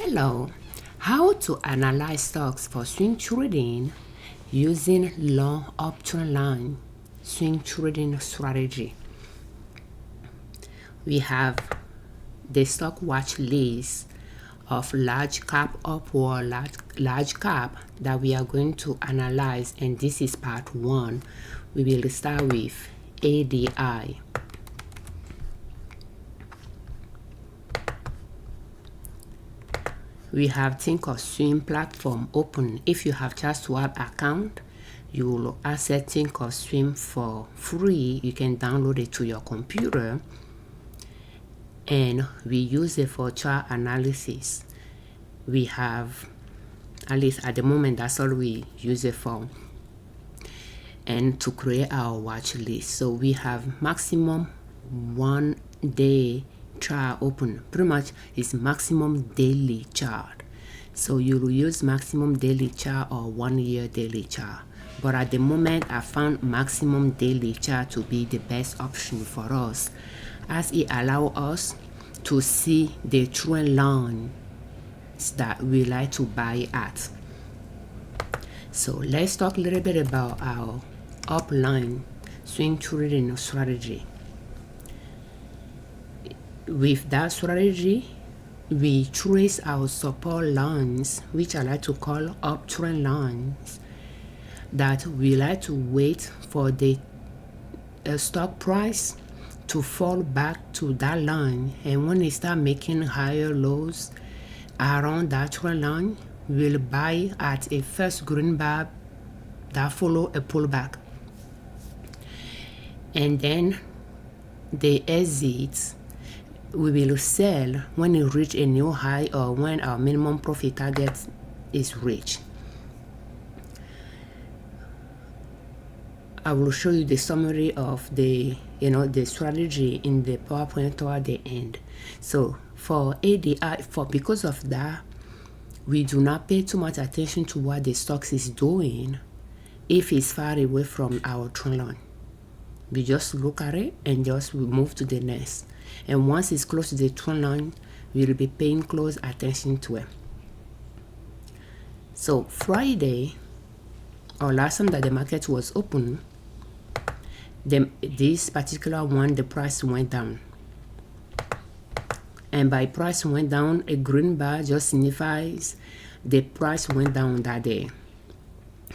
Hello, how to analyze stocks for swing trading using long option line swing trading strategy. We have the stock watch list of large cap up or large cap that we are going to analyze, and this is part 1. We will start with ADI. We have Thinkorswim platform open. If you have just Swap account, you will access Thinkorswim for free. You can download it to your computer, and we use it for chart analysis. We have, at least at the moment, that's all we use it for, and to create our watch list. So we have maximum 1 day chart open. Pretty much is maximum daily chart. So you will use maximum daily chart or 1 year daily chart. But at the moment, I found maximum daily chart to be the best option for us, as it allows us to see the trend lines that we like to buy at. So let's talk a little bit about our upline swing trading strategy. With that strategy, we trace our support lines, which I like to call uptrend lines, that we like to wait for the stock price to fall back to that line, and when it start making higher lows around that trend line, we'll buy at a first green bar that follow a pullback, and then the exits we will sell when it reach a new high or when our minimum profit target is reached. I will show you the summary of the strategy in the PowerPoint toward the end. So for ADI, because of that, we do not pay too much attention to what the stocks is doing if it's far away from our trend line. We just look at it and just move to the next. And once it's close to the trend line, we will be paying close attention to it. So Friday, or last time that the market was open, this particular one, the price went down. And by price went down, a green bar just signifies the price went down that day.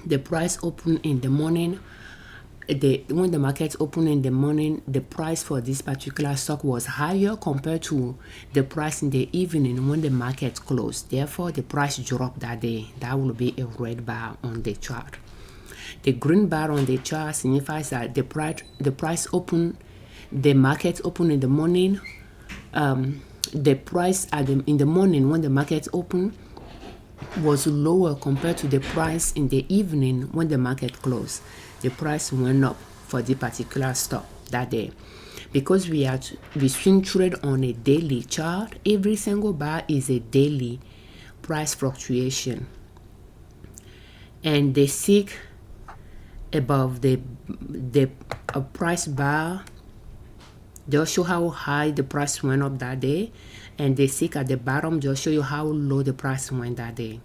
The price opened in the morning. When the market opened in the morning, the price for this particular stock was higher compared to the price in the evening when the market closed. Therefore, the price dropped that day. That will be a red bar on the chart. The green bar on the chart signifies that the price opened, the market opened in the morning. The price in the morning when the market opened was lower compared to the price in the evening when the market closed. The price went up for the particular stock that day. Because we swing trade on a daily chart, every single bar is a daily price fluctuation, and they seek above the price bar. They'll show how high the price went up that day, and they seek at the bottom. They'll show you how low the price went that day.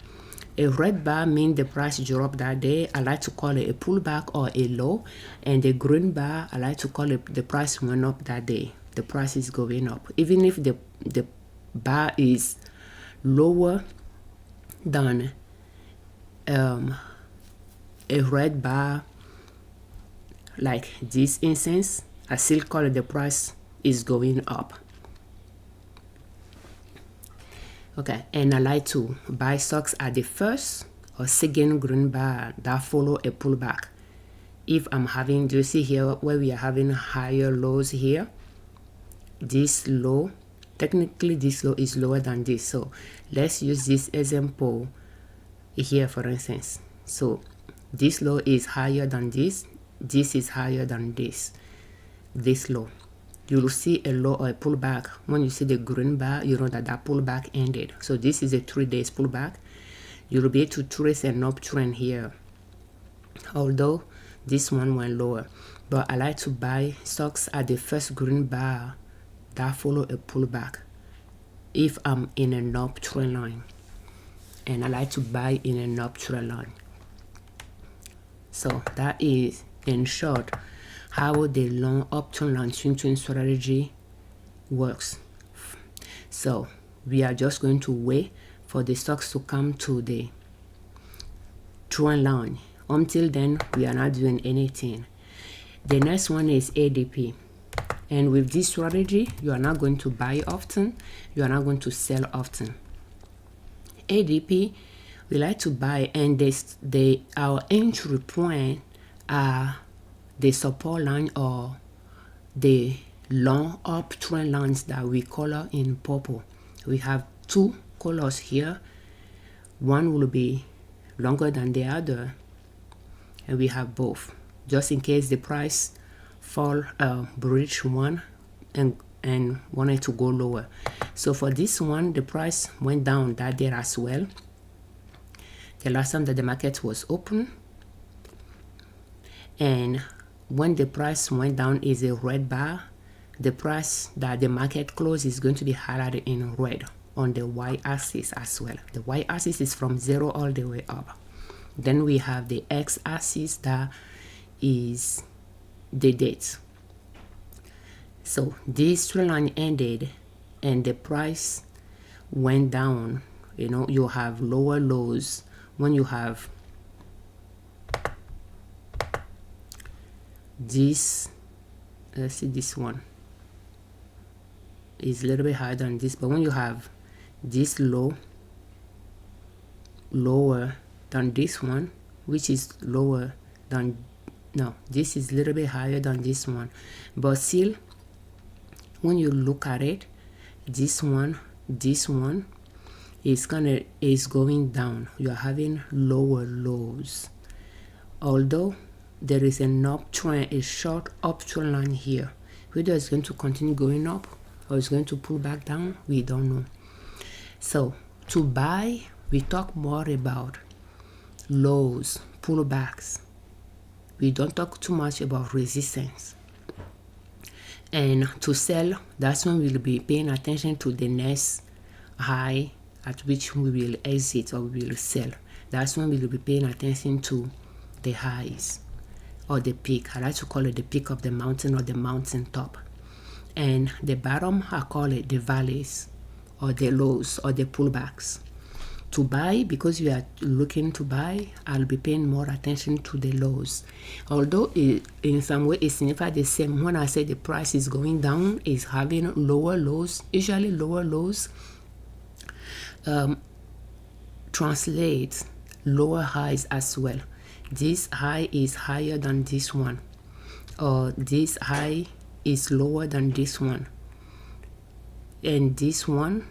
A red bar means the price dropped that day. I like to call it a pullback or a low. And the green bar, I like to call it the price went up that day. The price is going up. Even if the bar is lower than a red bar, like this instance, I still call it the price is going up. Okay, and I like to buy stocks at the first or second green bar that follow a pullback. If I'm having, do you see here where we are having higher lows here? This low, technically this low is lower than this. So let's use this example here, for instance. So this low is higher than this. This is higher than this low. You will see a low or a pullback. When you see the green bar, you know that pullback ended. So this is a 3 days pullback. You will be able to trace an uptrend here, although this one went lower. But I like to buy stocks at the first green bar that follow a pullback if I'm in an uptrend line. and I like to buy in an uptrend line. So that is in short how the long uptrend line swing trading strategy works. So we are just going to wait for the stocks to come to the trend line. Until then, we are not doing anything. The next one is ADP. And with this strategy, you are not going to buy often, you are not going to sell often. ADP, we like to buy, and our entry point are the support line or the long uptrend lines that we color in purple. We have two colors here. One will be longer than the other, and we have both, just in case the price fall breach one and wanted to go lower. So for this one, the price went down that day as well, the last time that the market was open. And when the price went down is a red bar, the price that the market closed is going to be highlighted in red on the y-axis as well. The y-axis is from 0 all the way up. Then we have the x-axis that is the date. So this trend line ended and the price went down. You know, you have lower lows when you have this. Let's see, this one is a little bit higher than this, but when you have this low lower than this one, which is lower than, no, this is a little bit higher than this one, but still when you look at it, this one is going down. You are having lower lows, although there is an uptrend, a short uptrend line here. Whether it's going to continue going up or it's going to pull back down, we don't know. So to buy, we talk more about lows, pullbacks. We don't talk too much about resistance. And to sell, that's when we'll be paying attention to the next high at which we will exit or we will sell. That's when we'll be paying attention to the highs or the peak. I like to call it the peak of the mountain or the mountain top. And the bottom, I call it the valleys or the lows or the pullbacks. To buy, because we are looking to buy, I'll be paying more attention to the lows. Although in some way it signifies the same. When I say the price is going down, is having lower lows. Usually lower lows translates lower highs as well. This high is higher than this one, or this high is lower than this one, and this one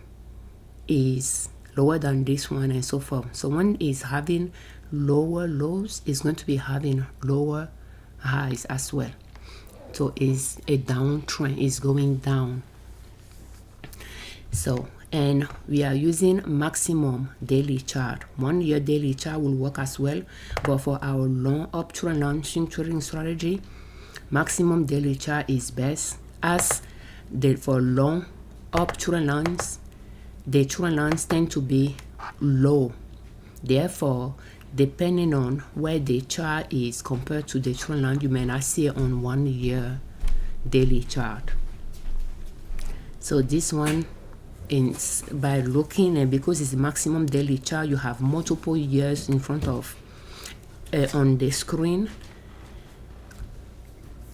is lower than this one, and so forth. So when it's having lower lows, it's going to be having lower highs as well. So it's a downtrend, it's going down. So, and we are using maximum daily chart. 1 year daily chart will work as well, but for our long uptrend long swing trading strategy, maximum daily chart is best, as for long uptrend lines, the trend lines tend to be low. Therefore, depending on where the chart is compared to the trend line, you may not see it on 1 year daily chart. So this one is by looking, and because it's a maximum daily chart, you have multiple years in front of on the screen.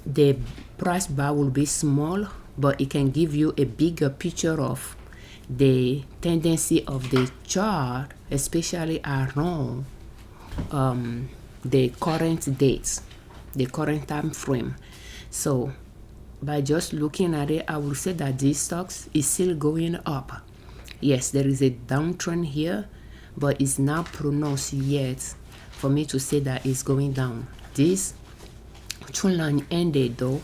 The price bar will be small, but it can give you a bigger picture of the tendency of the chart, especially around the current dates, the current time frame. So by just looking at it, I will say that these stocks is still going up. Yes, there is a downtrend here, but it's not pronounced yet for me to say that it's going down. This trend line ended though,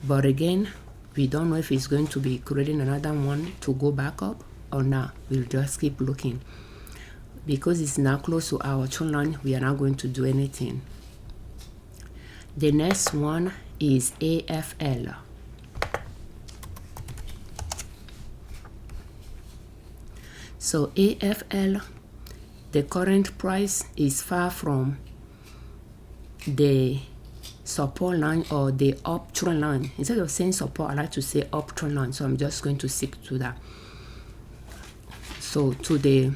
but again, we don't know if it's going to be creating another one to go back up or not. We'll just keep looking. Because it's now close to our trend line, we are not going to do anything. The next one is AFL. So AFL, the current price is far from the support line or the uptrend line. Instead of saying support, I like to say uptrend line, so I'm just going to stick to that. So to the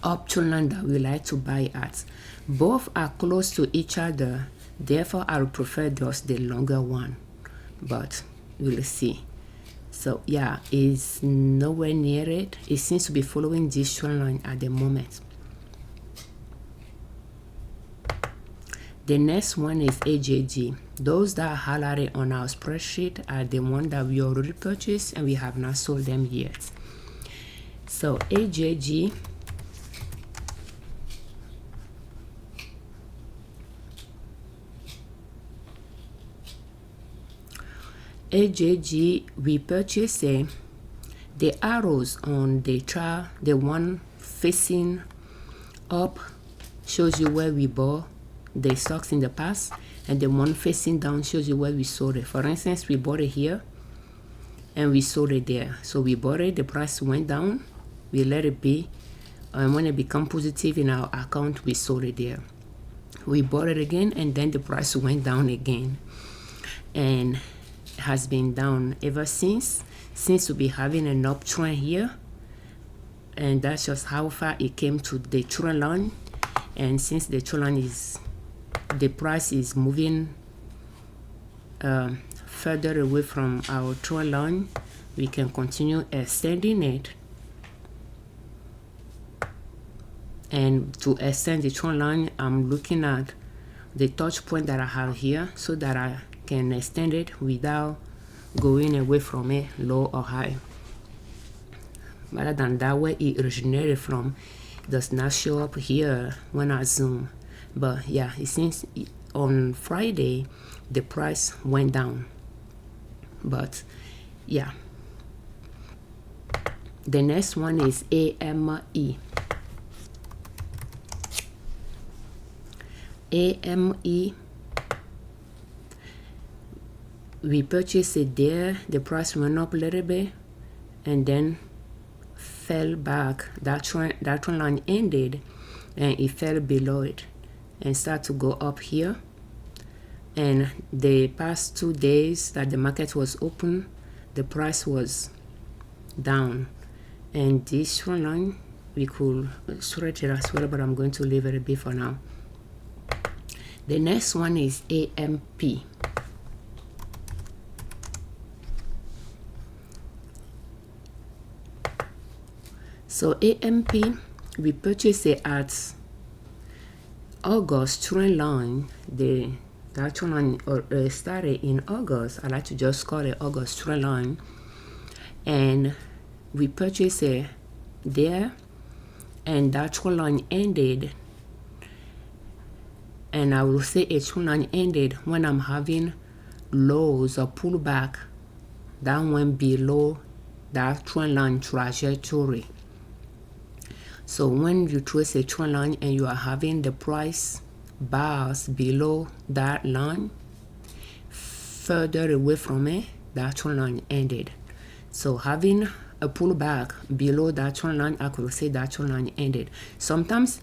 uptrend line that we like to buy at, both are close to each other, therefore I would prefer just the longer one, but we'll see. So yeah, it's nowhere near it. It seems to be following this trend line at the moment. The next one is AJG. Those that are highlighted on our spreadsheet are the one that we already purchased and we have not sold them yet. So AJG, we purchased the arrows on the chart. The one facing up shows you where we bought the stocks in the past, and the one facing down shows you where we sold it. For instance, we bought it here and we sold it there. So we bought it, the price went down, we let it be, and when it became positive in our account, we sold it there. We bought it again, and then the price went down again, and has been down ever since. Seems to be having an uptrend here, and that's just how far it came to the trend line. And since the trend line is, the price is moving further away from our trend line, we can continue extending it. And to extend the trend line, I'm looking at the touch point that I have here so that I can extend it without going away from it, low or high. Rather than that, where it originated from does not show up here when I zoom. But yeah, it seems on Friday the price went down. But yeah, the next one is AME. AME, we purchased it there, the price went up a little bit and then fell back. That trend line ended and it fell below it and started to go up here. And the past 2 days that the market was open, the price was down. And this trend line, we could stretch it as well, but I'm going to leave it a bit for now. The next one is AMP. So AMP, we purchased it at August trend line. That trend line started in August. I like to just call it August trend line. And we purchased it there, and that trend line ended. And I will say a trend line ended when I'm having lows or pullback that went below that trend line trajectory. So when you trace a trend line and you are having the price bars below that line, further away from it, that trend line ended. So having a pullback below that trend line, I could say that trend line ended. Sometimes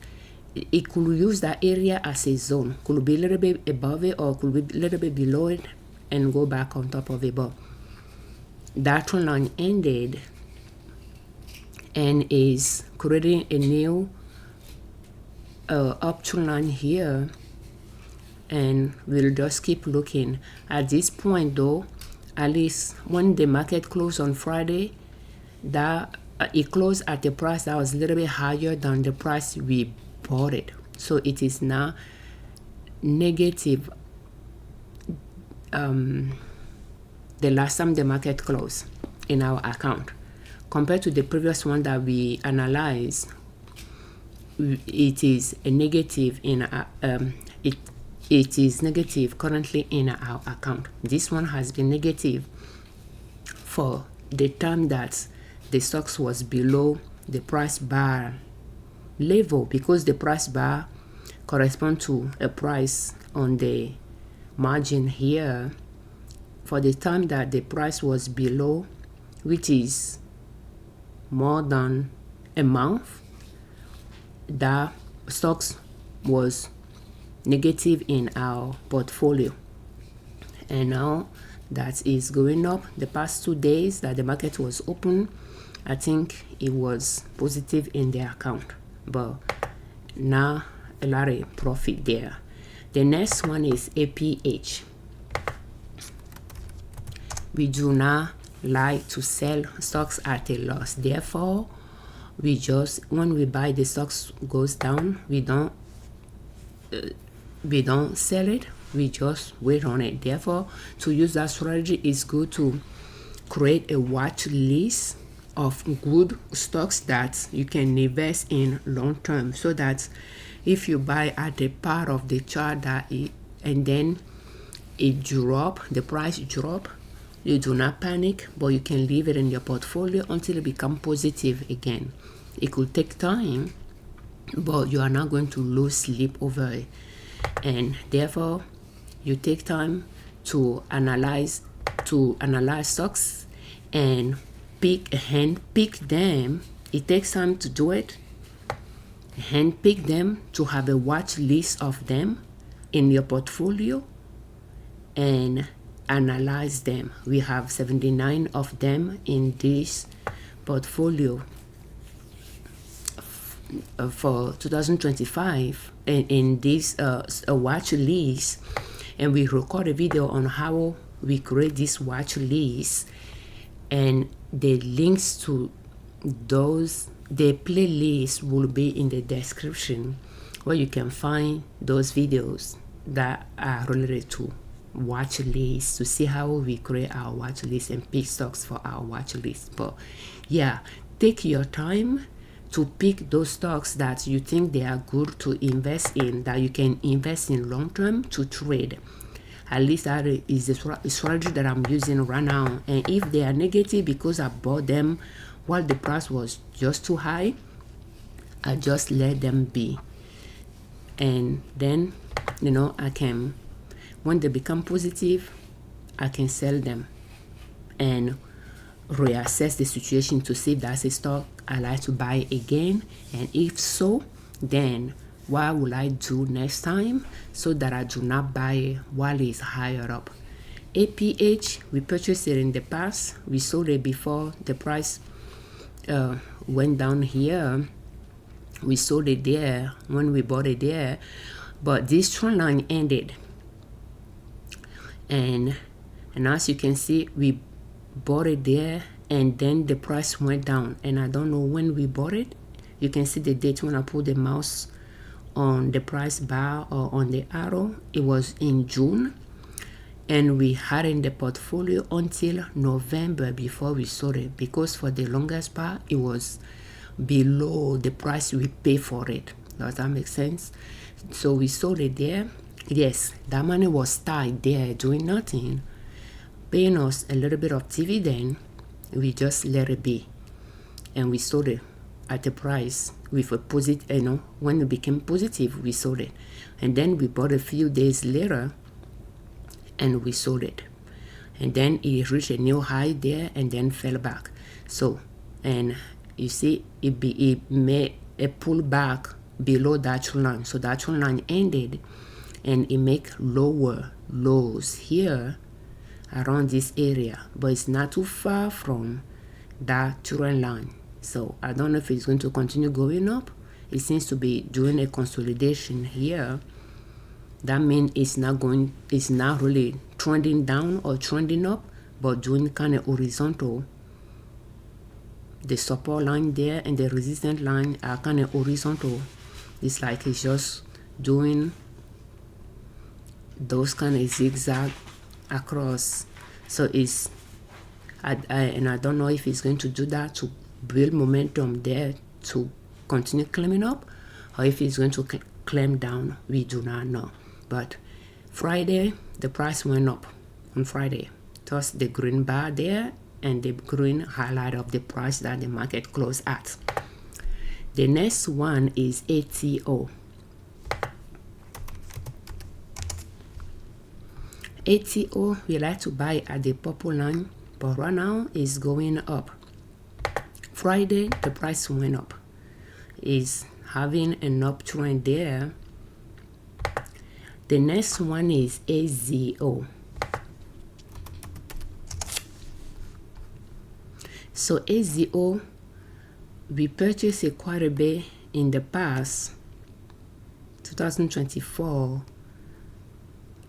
it could use that area as a zone. Could be a little bit above it or could be a little bit below it and go back on top of it. But that trend line ended and is creating a new uptrend line here, and we'll just keep looking. At this point though, at least when the market closed on Friday, that it closed at a price that was a little bit higher than the price we bought it. So it is now negative the last time the market closed in our account. Compared to the previous one that we analyzed, it is a negative in it is negative currently in our account. This one has been negative for the time that the stocks was below the price bar level, because the price bar corresponds to a price on the margin here. For the time that the price was below, which is more than a month, that stocks was negative in our portfolio, and now that is going up. The past 2 days that the market was open, I think it was positive in the account, but now a lot of profit there. The next one is APH. We do not like to sell stocks at a loss. Therefore, we just, when we buy the stocks goes down, we don't sell it, we just wait on it. Therefore, to use that strategy, it's good to create a watch list of good stocks that you can invest in long term, so that if you buy at the part of the chart that and then it drop, the price drop, you do not panic, but you can leave it in your portfolio until it becomes positive again. It could take time, but you are not going to lose sleep over it. And therefore, you take time to analyze stocks and pick them. It takes time to do it. Handpick them, to have a watch list of them in your portfolio and analyze them. We have 79 of them in this portfolio for 2025, and in this watch list, and we record a video on how we create this watch list, and the links to the playlist will be in the description, where you can find those videos that are related to watch list, to see how we create our watch list and pick stocks for our watch list. But yeah, take your time to pick those stocks that you think they are good to invest in, that you can invest in long term to trade. At least that is the strategy that I'm using right now. And if they are negative because I bought them while the price was just too high, I just let them be. And then, I can, when they become positive, I can sell them and reassess the situation to see if that's a stock I like to buy again. And if so, then what will I do next time so that I do not buy it while it's higher up? APH, we purchased it in the past. We sold it before the price went down here. We sold it there when we bought it there, but this trend line ended, and as you can see, we bought it there, and then the price went down, and I don't know when we bought it. You can see the date when I put the mouse on the price bar or on the arrow. It was in June, and we had it in the portfolio until November before we sold it, because for the longest part it was below the price we pay for it. Does that make sense? So we sold it there. Yes, that money was tied there doing nothing, paying us a little bit of dividend. We just let it be, and we sold it at a price with a positive, when it became positive, we sold it. And then we bought a few days later and we sold it, and then it reached a new high there and then fell back. So, and you see, it made a pullback below that trend line. So that trend line ended, and it make lower lows here around this area, but it's not too far from that trend line. So I don't know if it's going to continue going up. It seems to be doing a consolidation here. That means it's not really trending down or trending up, but doing kind of horizontal. The support line there and the resistance line are kind of horizontal. It's like it's just doing those kind of zigzag across. So it's, and I don't know if it's going to do that to build momentum there to continue climbing up, or if it's going to climb down. We do not know. But Friday, the price went up on Friday. Just the green bar there and the green highlight of the price that the market closed at. The next one is ATO. ATO, we like to buy at the purple line, but right now it's going up. Friday, the price went up. Is having an uptrend there. The next one is AZO. So AZO, we purchased it quite a bit in the past, 2024,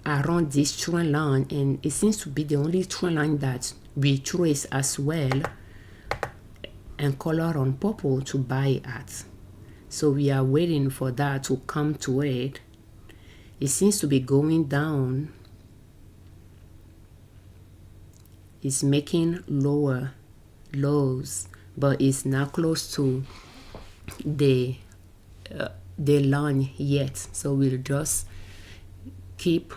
around this trend line, and it seems to be the only trend line that we trace as well and color on purple to buy at. So we are waiting for that to come to it. It seems to be going down. It's making lower lows, but it's not close to the line yet. So we'll just keep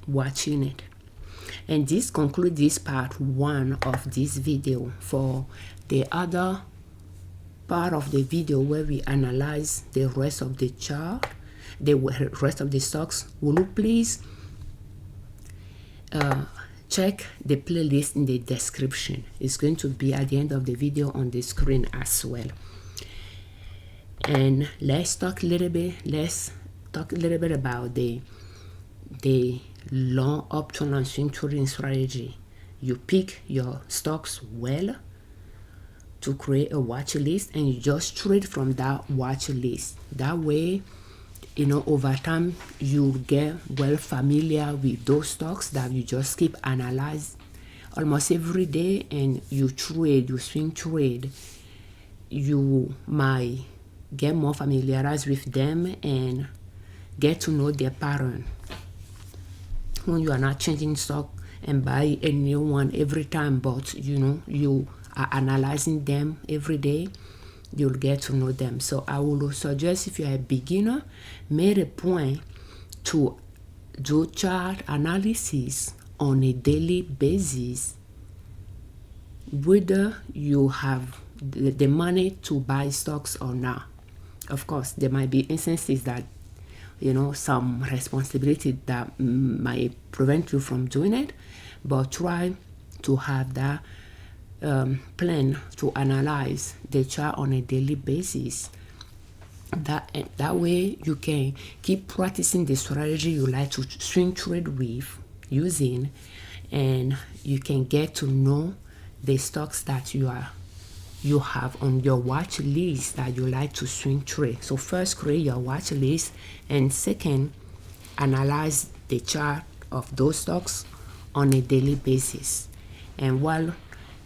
watching it. And this concludes this part 1 of this video. For the other part of the video where we analyze the rest of the chart, the rest of the stocks, will you please check the playlist in the description. It's going to be at the end of the video on the screen as well. And let's talk a little bit about the long uptrend and swing trading strategy. You pick your stocks well to create a watch list, and you just trade from that watch list. That way, you know, over time you get well familiar with those stocks that you just keep analyze almost every day, and you trade, you swing trade. You might get more familiarized with them and get to know their pattern. When you are not changing stock and buy a new one every time, but you know you are analyzing them every day, you'll get to know them. So I would suggest, if you're a beginner, make a point to do chart analysis on a daily basis, whether you have the money to buy stocks or not. Of course, there might be instances that, you know, some responsibility that might prevent you from doing it, but try to have that plan to analyze the chart on a daily basis. That way you can keep practicing the strategy you like to swing trade with using, and you can get to know the stocks that you have on your watch list that you like to swing trade. So first, create your watch list, and second, analyze the chart of those stocks on a daily basis. And while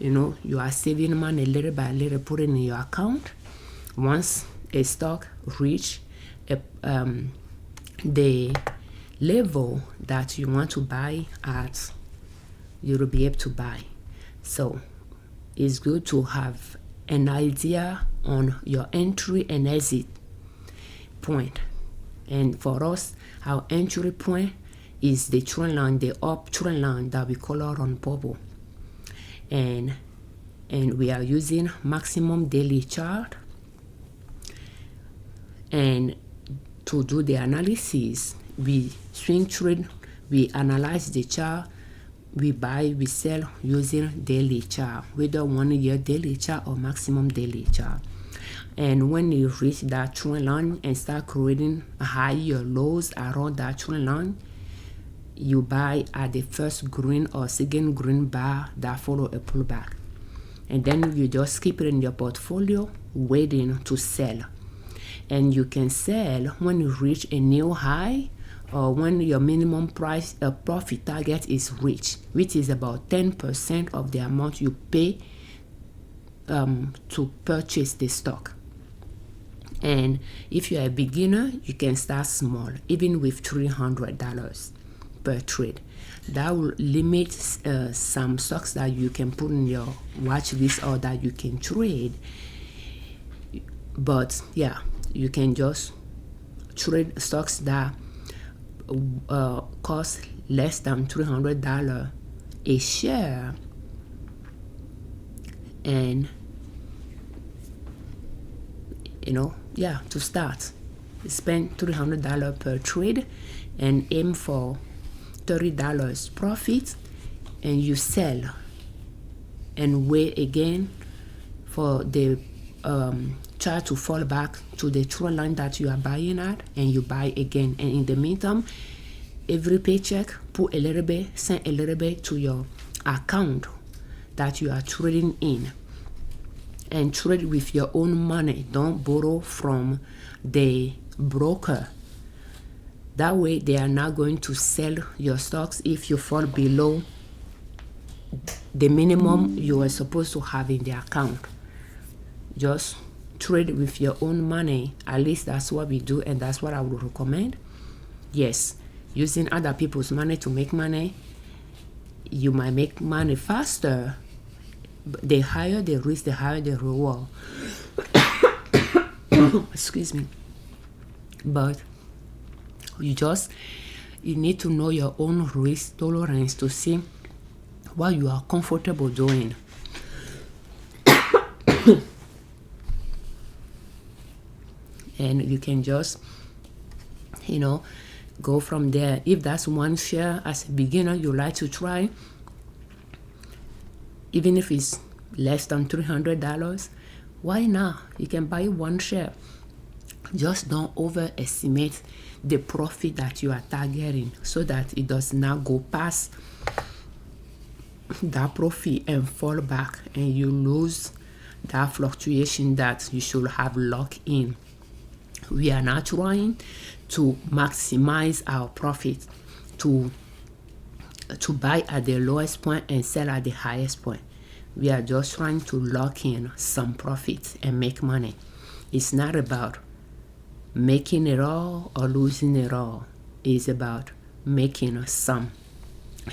you know you are saving money little by little, putting in your account, once a stock reach the level that you want to buy at, you'll be able to buy. So it's good to have an idea on your entry and exit point. And for us, our entry point is the trend line, the up trend line that we color on purple. And we are using maximum daily chart. And to do the analysis, we swing trade, we analyze the chart, we buy, we sell using daily chart, whether 1 year daily chart or maximum daily chart. And when you reach that trend line and start creating higher lows around that trend line, you buy at the first green or second green bar that follow a pullback. And then you just keep it in your portfolio, waiting to sell. And you can sell when you reach a new high, or when your minimum price profit target is reached, which is about 10% of the amount you pay to purchase the stock. And if you're a beginner, you can start small, even with $300 per trade. That will limit some stocks that you can put in your watch list or that you can trade. But yeah, you can just trade stocks that cost less than $300 a share, and you know, yeah, to start, spend $300 per trade and aim for $30 profit, and you sell and wait again for the try to fall back to the true line that you are buying at, and you buy again. And in the meantime, every paycheck, put a little bit, send a little bit to your account that you are trading in, and trade with your own money. Don't borrow from the broker. That way they are not going to sell your stocks if you fall below the minimum you are supposed to have in the account. Just trade with your own money. At least that's what we do, and that's what I would recommend. Yes, using other people's money to make money, you might make money faster. But the higher the risk, the higher the reward. Excuse me. But you need to know your own risk tolerance to see what you are comfortable doing. And you can just, go from there. If that's one share as a beginner you like to try, even if it's less than $300, why not? You can buy one share. Just don't overestimate the profit that you are targeting, so that it does not go past that profit and fall back, and you lose that fluctuation that you should have locked in. We are not trying to maximize our profit, to buy at the lowest point and sell at the highest point. We are just trying to lock in some profit and make money. It's not about making it all or losing it all. It's about making some.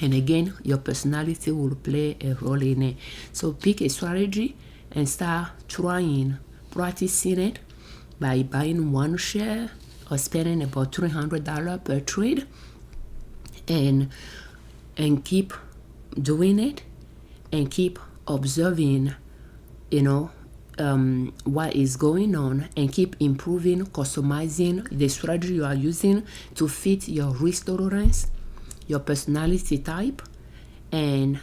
And again, your personality will play a role in it. So pick a strategy and start trying, practicing it by buying one share or spending about $300 per trade, and keep doing it, and keep observing, what is going on, and keep improving, customizing the strategy you are using to fit your risk tolerance, your personality type, and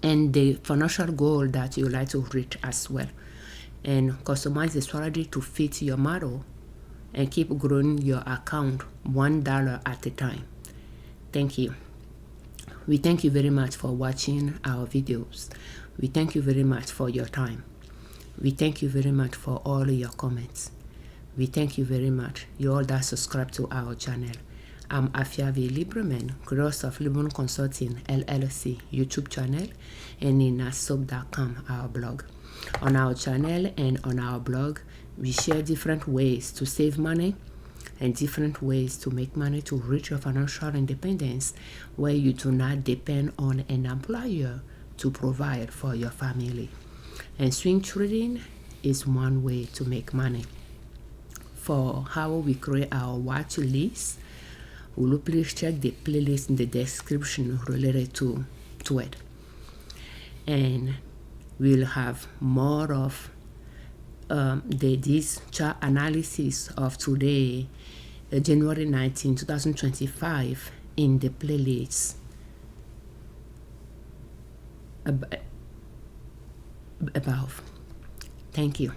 and the financial goal that you like to reach as well. And customize the strategy to fit your model, and keep growing your account $1 at a time. Thank you. We thank you very much for watching our videos. We thank you very much for your time. We thank you very much for all your comments. We thank you very much, you all that subscribe to our channel. I'm Afiavi Liberman, creator of Liberman Consulting L.L.C YouTube channel, and in soap.com, our blog. On our channel and on our blog, we share different ways to save money and different ways to make money to reach your financial independence, where you do not depend on an employer to provide for your family. And swing trading is one way to make money. For how we create our watch list, will you please check the playlist in the description related to it. And we'll have more of this chart analysis of today, January 19, 2025, in the playlist above. Thank you.